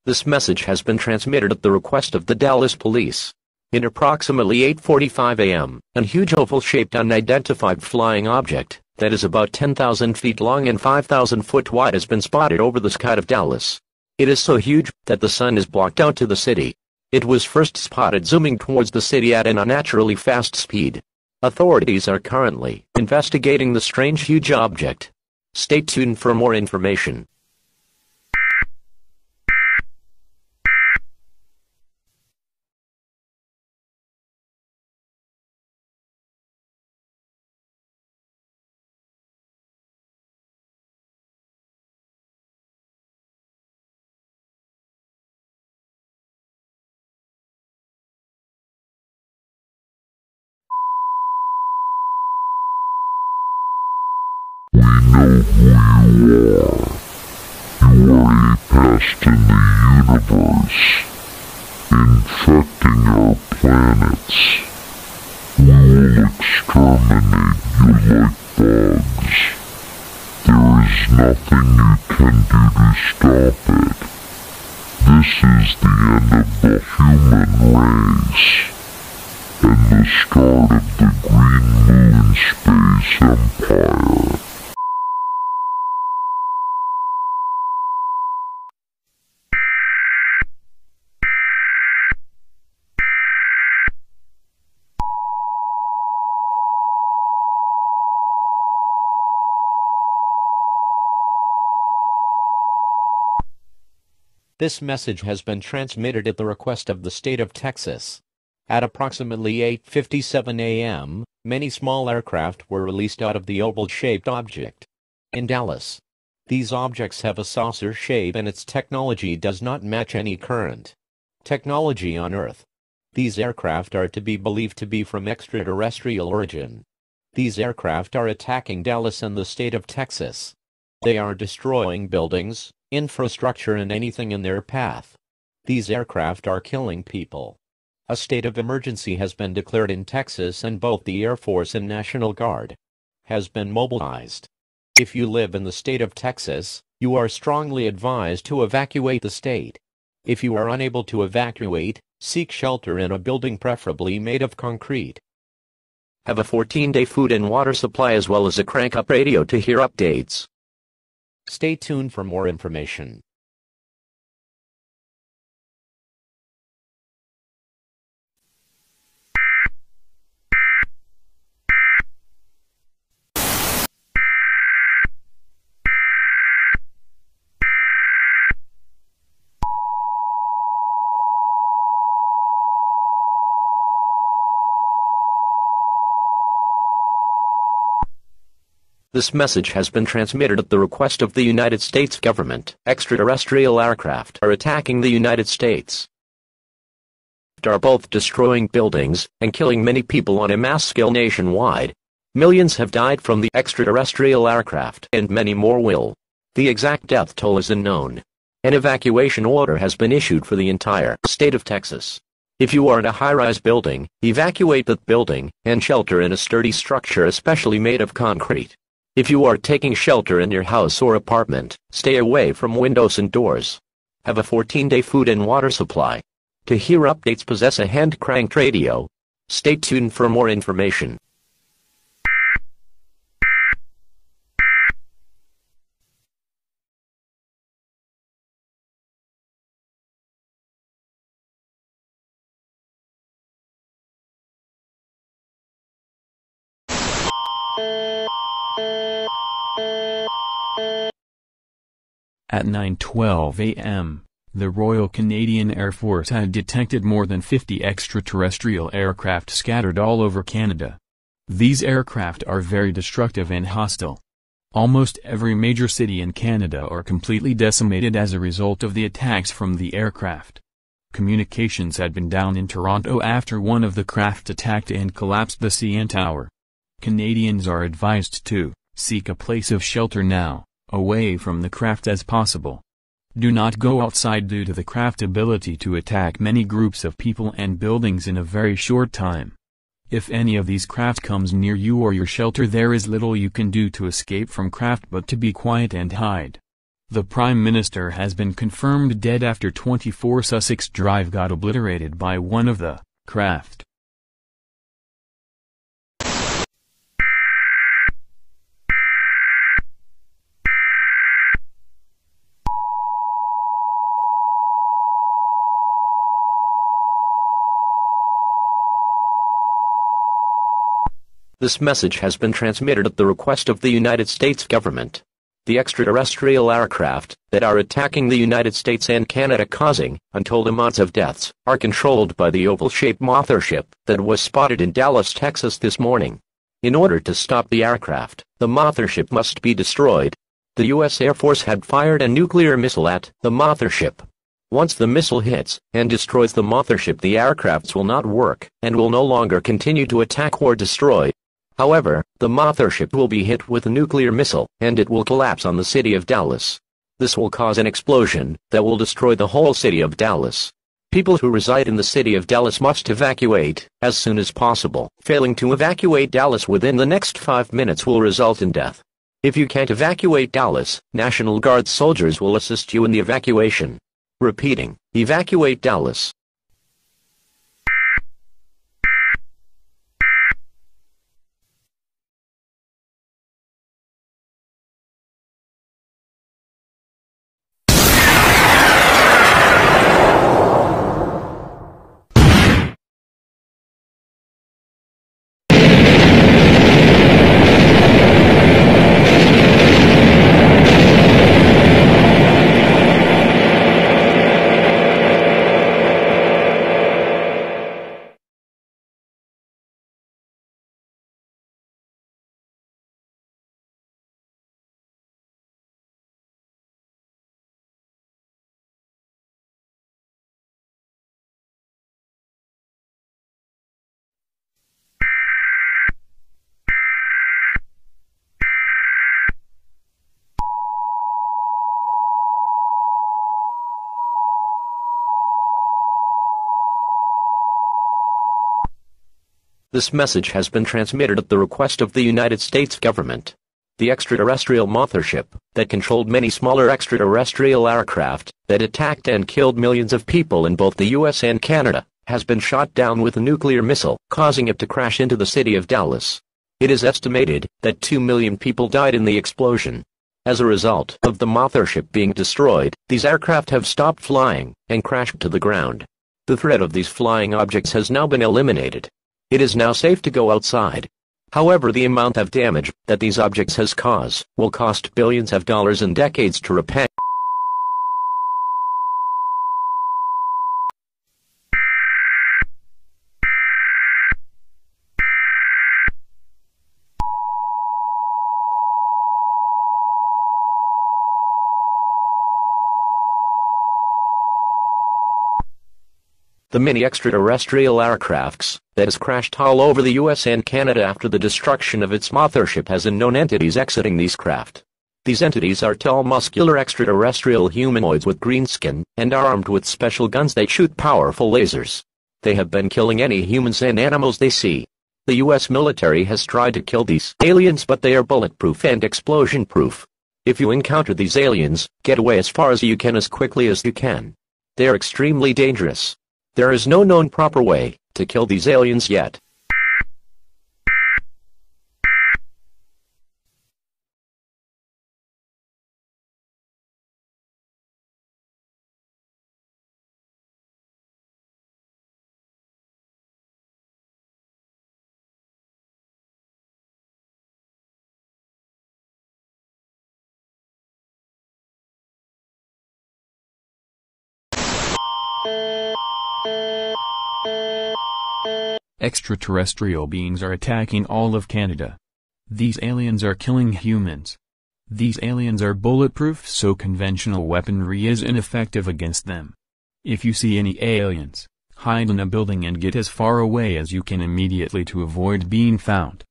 This message has been transmitted at the request of the Dallas police. In approximately 8:45 a.m., a huge oval-shaped unidentified flying object, that is about 10,000 feet long and 5,000 foot wide, has been spotted over the sky of Dallas. It is so huge that the sun is blocked out to the city. It was first spotted zooming towards the city at an unnaturally fast speed. Authorities are currently investigating the strange huge object. Stay tuned for more information. We know who you are. You are a pest in the universe, infecting our planets. We will exterminate you like bugs. There is nothing you can do to stop it. This is the end of the human race, and the start of the Green Moon Space Empire. This message has been transmitted at the request of the state of Texas. At approximately 8:57 a.m., many small aircraft were released out of the oval-shaped object in Dallas. These objects have a saucer shape and its technology does not match any current technology on Earth. These aircraft are to be believed to be from extraterrestrial origin. These aircraft are attacking Dallas and the state of Texas. They are destroying buildings, infrastructure and anything in their path. These aircraft are killing people. A state of emergency has been declared in Texas and both the Air Force and National Guard has been mobilized. If you live in the state of Texas, you are strongly advised to evacuate the state. If you are unable to evacuate, seek shelter in a building preferably made of concrete. Have a 14-day food and water supply as well as a crank-up radio to hear updates. Stay tuned for more information. This message has been transmitted at the request of the United States government. Extraterrestrial aircraft are attacking the United States. Are both destroying buildings and killing many people on a mass scale nationwide. Millions have died from the extraterrestrial aircraft and many more will. The exact death toll is unknown. An evacuation order has been issued for the entire state of Texas. If you are in a high-rise building, evacuate that building and shelter in a sturdy structure especially made of concrete. If you are taking shelter in your house or apartment, stay away from windows and doors. Have a 14-day food and water supply. To hear updates, possess a hand-cranked radio. Stay tuned for more information. At 9:12 a.m., the Royal Canadian Air Force had detected more than 50 extraterrestrial aircraft scattered all over Canada. These aircraft are very destructive and hostile. Almost every major city in Canada are completely decimated as a result of the attacks from the aircraft. Communications had been down in Toronto after one of the craft attacked and collapsed the CN Tower. Canadians are advised to seek a place of shelter now, away from the craft as possible. Do not go outside due to the craft's ability to attack many groups of people and buildings in a very short time. If any of these craft comes near you or your shelter, there is little you can do to escape from craft but to be quiet and hide. The Prime Minister has been confirmed dead after 24 Sussex Drive got obliterated by one of the craft. This message has been transmitted at the request of the United States government. The extraterrestrial aircraft that are attacking the United States and Canada causing untold amounts of deaths are controlled by the oval-shaped mothership that was spotted in Dallas, Texas this morning. In order to stop the aircraft, the mothership must be destroyed. The U.S. Air Force had fired a nuclear missile at the mothership. Once the missile hits and destroys the mothership, the aircrafts will not work and will no longer continue to attack or destroy. However, the mothership will be hit with a nuclear missile, and it will collapse on the city of Dallas. This will cause an explosion that will destroy the whole city of Dallas. People who reside in the city of Dallas must evacuate as soon as possible. Failing to evacuate Dallas within the next 5 minutes will result in death. If you can't evacuate Dallas, National Guard soldiers will assist you in the evacuation. Repeating, evacuate Dallas. This message has been transmitted at the request of the United States government. The extraterrestrial mothership that controlled many smaller extraterrestrial aircraft that attacked and killed millions of people in both the US and Canada has been shot down with a nuclear missile, causing it to crash into the city of Dallas. It is estimated that 2 million people died in the explosion. As a result of the mothership being destroyed, these aircraft have stopped flying and crashed to the ground. The threat of these flying objects has now been eliminated. It is now safe to go outside. However, the amount of damage that these objects has caused will cost billions of dollars and decades to repair. The many extraterrestrial aircrafts that has crashed all over the US and Canada after the destruction of its mothership has unknown entities exiting these craft. These entities are tall, muscular extraterrestrial humanoids with green skin and are armed with special guns that shoot powerful lasers. They have been killing any humans and animals they see. The US military has tried to kill these aliens, but they are bulletproof and explosion-proof. If you encounter these aliens, get away as far as you can as quickly as you can. They are extremely dangerous. There is no known proper way to kill these aliens yet. Extraterrestrial beings are attacking all of Canada. These aliens are killing humans. These aliens are bulletproof, so conventional weaponry is ineffective against them. If you see any aliens, hide in a building and get as far away as you can immediately to avoid being found.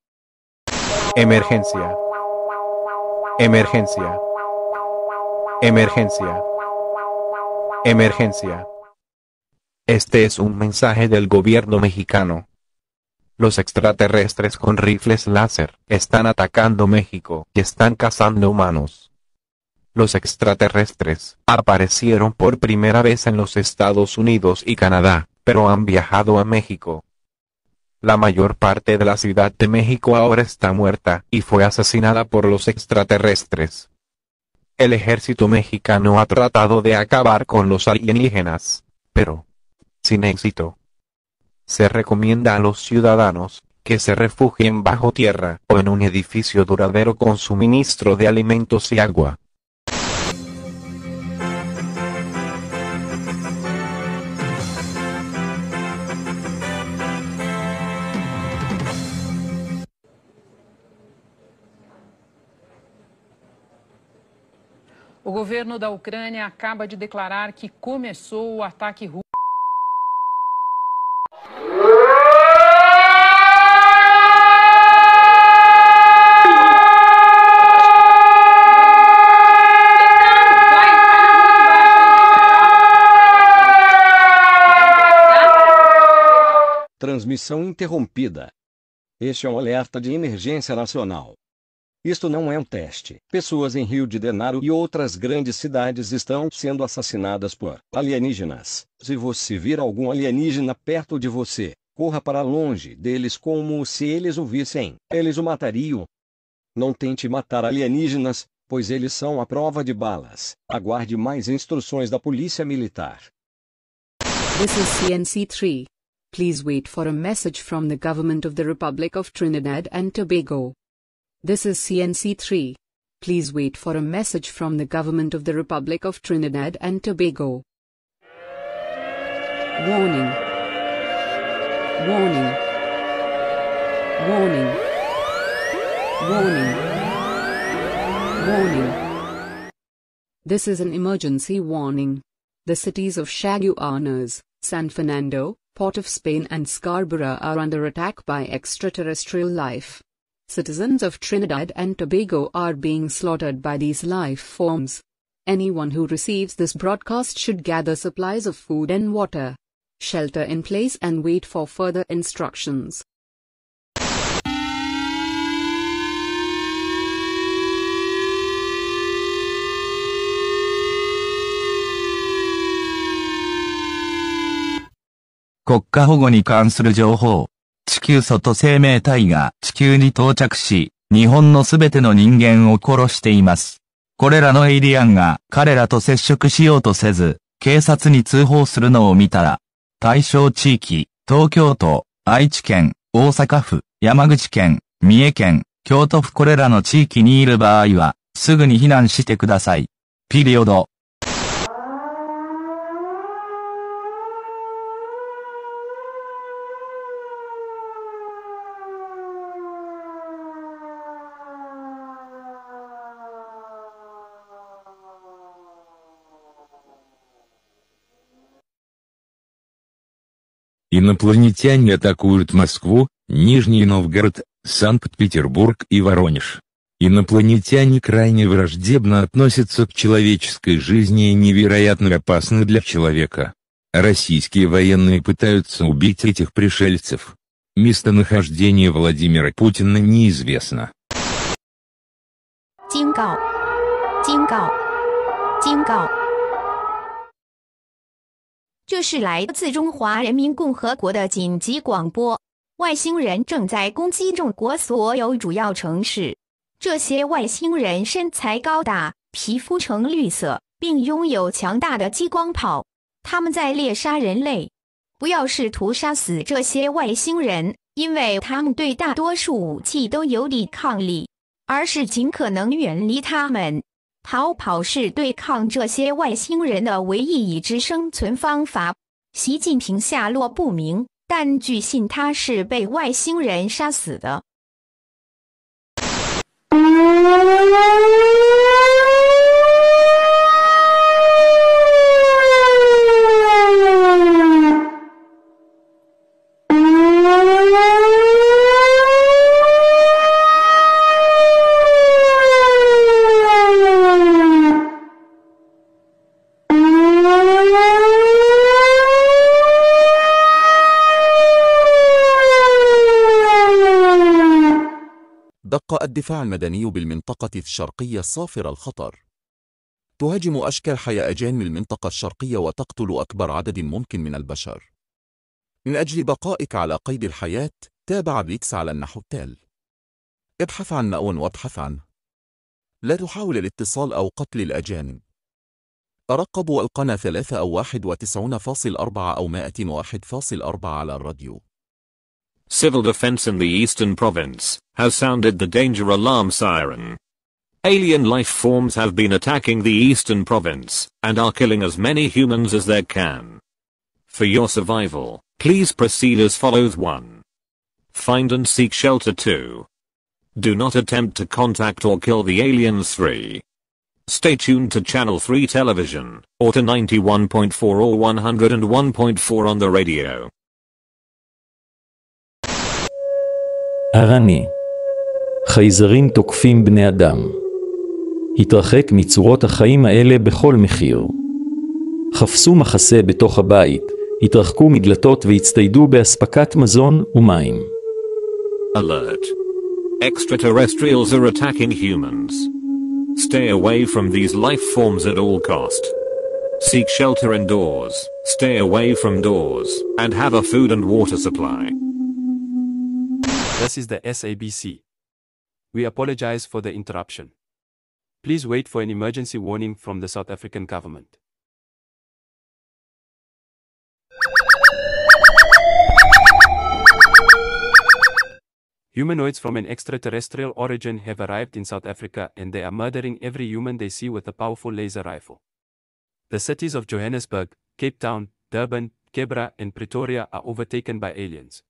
Emergencia. Emergencia. Emergencia. Emergencia. Este es un mensaje del gobierno mexicano. Los extraterrestres con rifles láser están atacando México y están cazando humanos. Los extraterrestres aparecieron por primera vez en los Estados Unidos y Canadá, pero han viajado a México. La mayor parte de la Ciudad de México ahora está muerta y fue asesinada por los extraterrestres. El ejército mexicano ha tratado de acabar con los alienígenas, pero sin éxito. Se recomienda a los ciudadanos que se refugien bajo tierra o en un edificio duradero con suministro de alimentos y agua. O governo da Ucrânia acaba de declarar que começou o ataque russo. Transmissão interrompida. Este é um alerta de emergência nacional. Isto não é um teste. Pessoas em Rio de Janeiro e outras grandes cidades estão sendo assassinadas por alienígenas. Se você vir algum alienígena perto de você, corra para longe deles como se eles o vissem. Eles o matariam. Não tente matar alienígenas, pois eles são à prova de balas. Aguarde mais instruções da Polícia Militar. This is CNC3. Please wait for a message from the Government of the Republic of Trinidad and Tobago. This is CNC3. Please wait for a message from the Government of the Republic of Trinidad and Tobago. Warning. Warning. Warning. Warning. Warning. This is an emergency warning. The cities of Chaguanas, San Fernando, Port of Spain and Scarborough are under attack by extraterrestrial life. Citizens of Trinidad and Tobago are being slaughtered by these life forms. Anyone who receives this broadcast should gather supplies of food and water, shelter in place and wait for further instructions.国家保護に関する情報。地球外生命体が地球に到着し、日本のすべての人間を殺しています。これらのエイリアンが彼らと接触しようとせず、警察に通報するのを見たら、対象地域、東京都、愛知県、大阪府、山口県、三重県、京都府これらの地域にいる場合は、すぐに避難してください。ピリオド。Инопланетяне атакуют Москву, Нижний Новгород, Санкт-Петербург и Воронеж. Инопланетяне крайне враждебно относятся к человеческой жизни и невероятно опасны для человека. Российские военные пытаются убить этих пришельцев. Местонахождение Владимира Путина неизвестно. 警告！警告！警告！这是来自中华人民共和国的紧急广播。外星人正在攻击中国所有主要城市。这些外星人身材高大，皮肤呈绿色，并拥有强大的激光炮。他们在猎杀人类。不要试图杀死这些外星人，因为他们对大多数武器都有抵抗力，而是尽可能远离他们。逃跑是对抗这些外星人的唯一已知生存方法。习近平下落不明，但据信他是被外星人杀死的。دق الدفاع المدني بالمنطقة الشرقية الصافرة الخطر. تهاجم أشكال حياة أجانب المنطقة الشرقية وتقتل أكبر عدد ممكن من البشر. من أجل بقائك على قيد الحياة، تابع بليتس على النحو التالي. ابحث عن مأوى وابحث عنه. لا تحاول الاتصال أو قتل الأجانب. ترقب والقنا 3 أو 91.4 أو 101.4 على الراديو. Civil defense in the eastern province has sounded the danger alarm siren. Alien life forms have been attacking the eastern province and are killing as many humans as they can. For your survival, please proceed as follows. 1. Find and seek shelter. 2. Do not attempt to contact or kill the aliens. 3. Stay tuned to Channel 3 television, or to 91.4 or 101.4 on the radio. ארני. חייזרים תוקפים בני אדם. התרחק מצורות החיים האלה בכל מחיר. חפשו מחסה בתוך הבית, התרחקו מדלתות והצטיידו באספקת מזון ומים. Alert. Extraterrestrials are attacking humans. Stay away from these life forms at all cost. Seek shelter indoors, stay away from doors, and have a food and water supply. This is the SABC. We apologize for the interruption. Please wait for an emergency warning from the South African government. Humanoids from an extraterrestrial origin have arrived in South Africa and they are murdering every human they see with a powerful laser rifle. The cities of Johannesburg, Cape Town, Durban, Kebra and Pretoria are overtaken by aliens.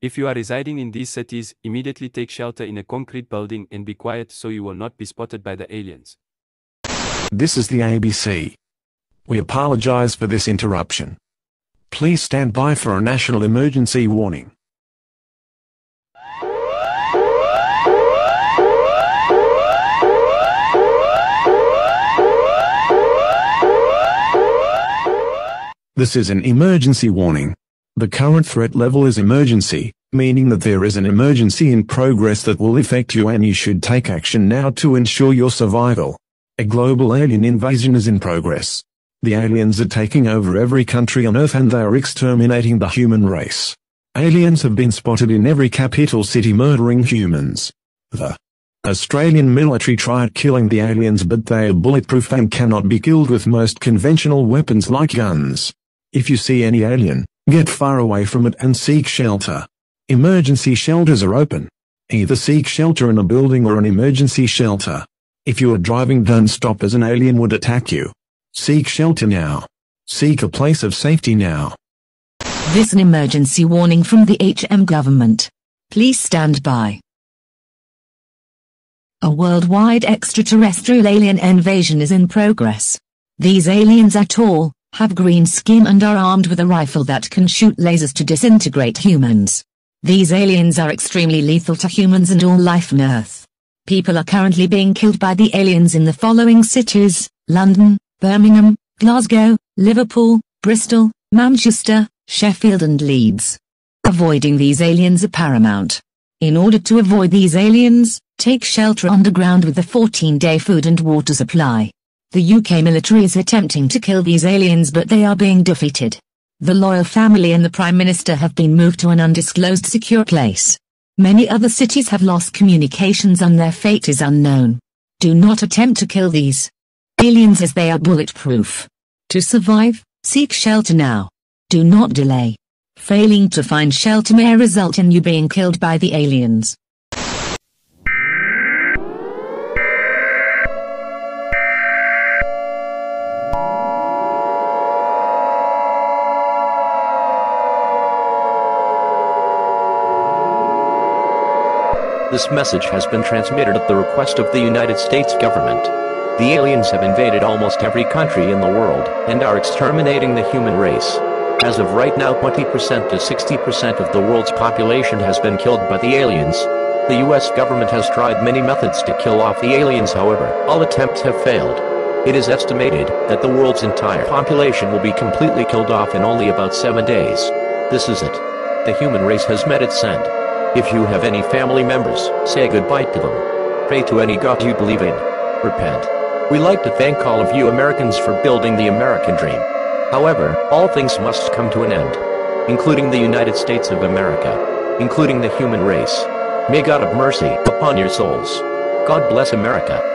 If you are residing in these cities, immediately take shelter in a concrete building and be quiet so you will not be spotted by the aliens. This is the ABC. We apologize for this interruption. Please stand by for a national emergency warning. This is an emergency warning. The current threat level is emergency, meaning that there is an emergency in progress that will affect you and you should take action now to ensure your survival. A global alien invasion is in progress. The aliens are taking over every country on Earth and they are exterminating the human race. Aliens have been spotted in every capital city murdering humans. The Australian military tried killing the aliens but they are bulletproof and cannot be killed with most conventional weapons like guns. If you see any alien, get far away from it and seek shelter. Emergency shelters are open. Either seek shelter in a building or an emergency shelter. If you are driving, don't stop as an alien would attack you. Seek shelter now. Seek a place of safety now. This is an emergency warning from the HM government. Please stand by. A worldwide extraterrestrial alien invasion is in progress. These aliens are tall, have green skin and are armed with a rifle that can shoot lasers to disintegrate humans. These aliens are extremely lethal to humans and all life on Earth. People are currently being killed by the aliens in the following cities: London, Birmingham, Glasgow, Liverpool, Bristol, Manchester, Sheffield and Leeds. Avoiding these aliens are paramount. In order to avoid these aliens, take shelter underground with a 14-day food and water supply. The UK military is attempting to kill these aliens but they are being defeated. The royal family and the Prime Minister have been moved to an undisclosed secure place. Many other cities have lost communications and their fate is unknown. Do not attempt to kill these aliens as they are bulletproof. To survive, seek shelter now. Do not delay. Failing to find shelter may result in you being killed by the aliens. This message has been transmitted at the request of the United States government. The aliens have invaded almost every country in the world and are exterminating the human race. As of right now, 20% to 60% of the world's population has been killed by the aliens. The US government has tried many methods to kill off the aliens, however, all attempts have failed. It is estimated that the world's entire population will be completely killed off in only about 7 days. This is it. The human race has met its end. If you have any family members, say goodbye to them. Pray to any god you believe in. Repent. We like to thank all of you Americans for building the American dream. However, all things must come to an end, including the United States of America, including the human race. May God have mercy upon your souls. God bless America.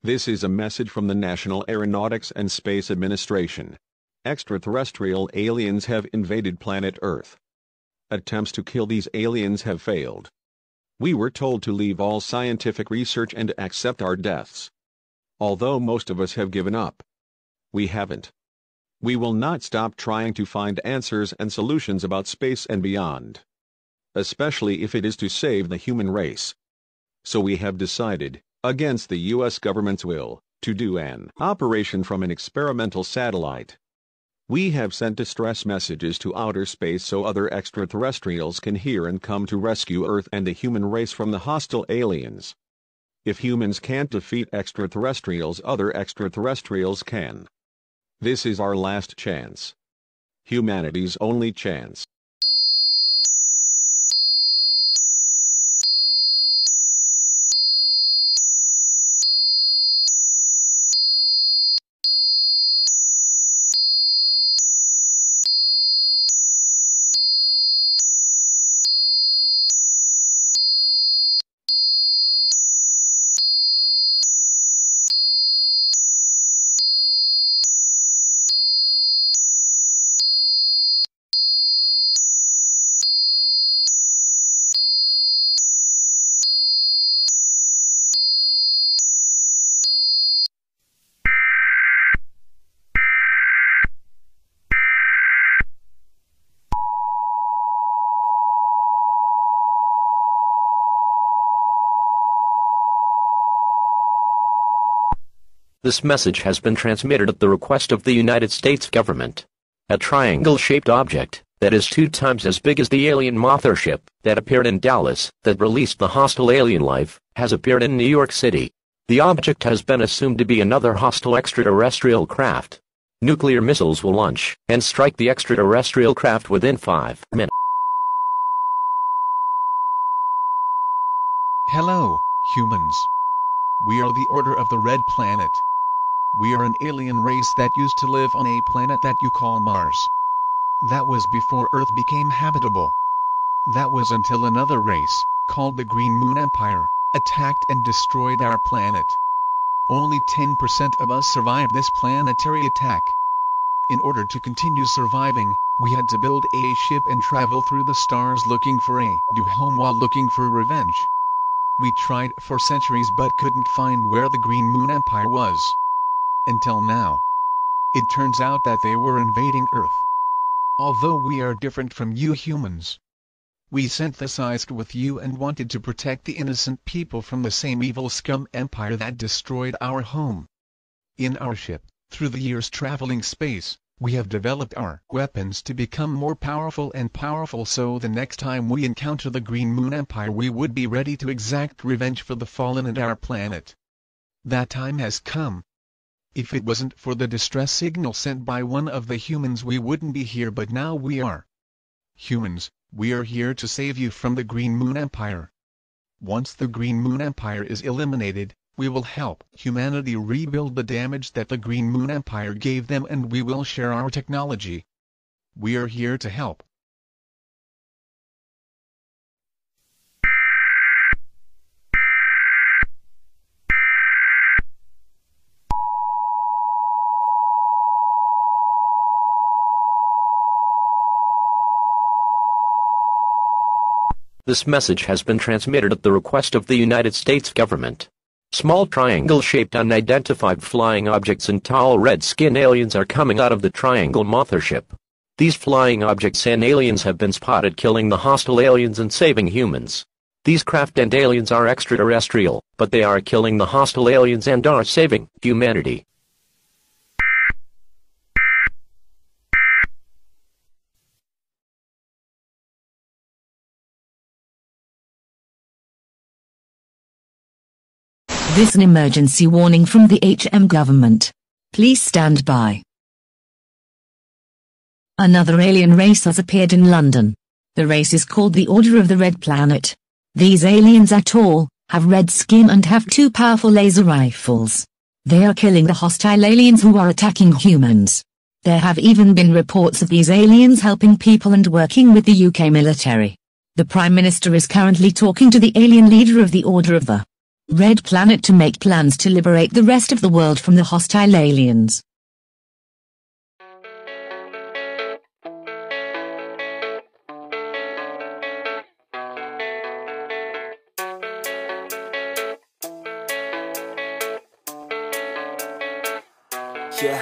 This is a message from the National Aeronautics and Space Administration. Extraterrestrial aliens have invaded planet Earth. Attempts to kill these aliens have failed. We were told to leave all scientific research and accept our deaths. Although most of us have given up, we haven't. We will not stop trying to find answers and solutions about space and beyond, especially if it is to save the human race. So we have decided, against the U.S. government's will, to do an operation from an experimental satellite. We have sent distress messages to outer space so other extraterrestrials can hear and come to rescue Earth and the human race from the hostile aliens. If humans can't defeat extraterrestrials, other extraterrestrials can. This is our last chance. Humanity's only chance. This message has been transmitted at the request of the United States government. A triangle-shaped object, that is 2 times as big as the alien mothership, that appeared in Dallas, that released the hostile alien life, has appeared in New York City. The object has been assumed to be another hostile extraterrestrial craft. Nuclear missiles will launch, and strike the extraterrestrial craft within 5 minutes. Hello, humans. We are the Order of the Red Planet. We are an alien race that used to live on a planet that you call Mars. That was before Earth became habitable. That was until another race, called the Green Moon Empire, attacked and destroyed our planet. Only 10% of us survived this planetary attack. In order to continue surviving, we had to build a ship and travel through the stars looking for a new home while looking for revenge. We tried for centuries but couldn't find where the Green Moon Empire was. Until now. It turns out that they were invading Earth. Although we are different from you humans, we synthesized with you and wanted to protect the innocent people from the same evil scum empire that destroyed our home. In our ship, through the years traveling space, We have developed our weapons to become more powerful and powerful, so the next time we encounter the Green Moon Empire we would be ready to exact revenge for the fallen and our planet. That time has come. If it wasn't for the distress signal sent by one of the humans we wouldn't be here, but now we are. Humans, we are here to save you from the Green Moon Empire. Once the Green Moon Empire is eliminated, we will help humanity rebuild the damage that the Green Moon Empire gave them, and we will share our technology. We are here to help. This message has been transmitted at the request of the United States government. Small triangle-shaped unidentified flying objects and tall red-skinned aliens are coming out of the triangle mothership. These flying objects and aliens have been spotted killing the hostile aliens and saving humans. These craft and aliens are extraterrestrial, but they are killing the hostile aliens and are saving humanity. This is an emergency warning from the HM government. Please stand by. Another alien race has appeared in London. The race is called the Order of the Red Planet. These aliens are tall, have red skin and have 2 powerful laser rifles. They are killing the hostile aliens who are attacking humans. There have even been reports of these aliens helping people and working with the UK military. The Prime Minister is currently talking to the alien leader of the Order of the Red Planet to make plans to liberate the rest of the world from the hostile aliens. Yeah,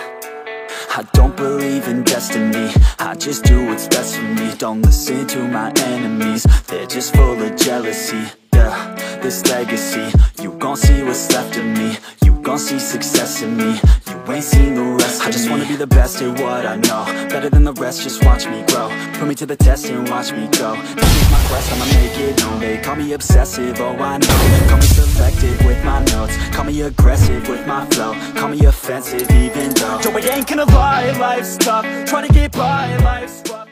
I don't believe in destiny, I just do what's best for me. Don't listen to my enemies, they're just full of jealousy. Yeah, this legacy, you gon' see what's left of me. You gon' see success in me, you ain't seen the rest of me. I just wanna be the best at what I know, better than the rest, just watch me grow. Put me to the test and watch me go. This is my quest, I'ma make it known. They call me obsessive, oh I know. Call me selective with my notes, call me aggressive with my flow, call me offensive even though Joe, I ain't gonna lie, life's tough, trying to get by, life's rough.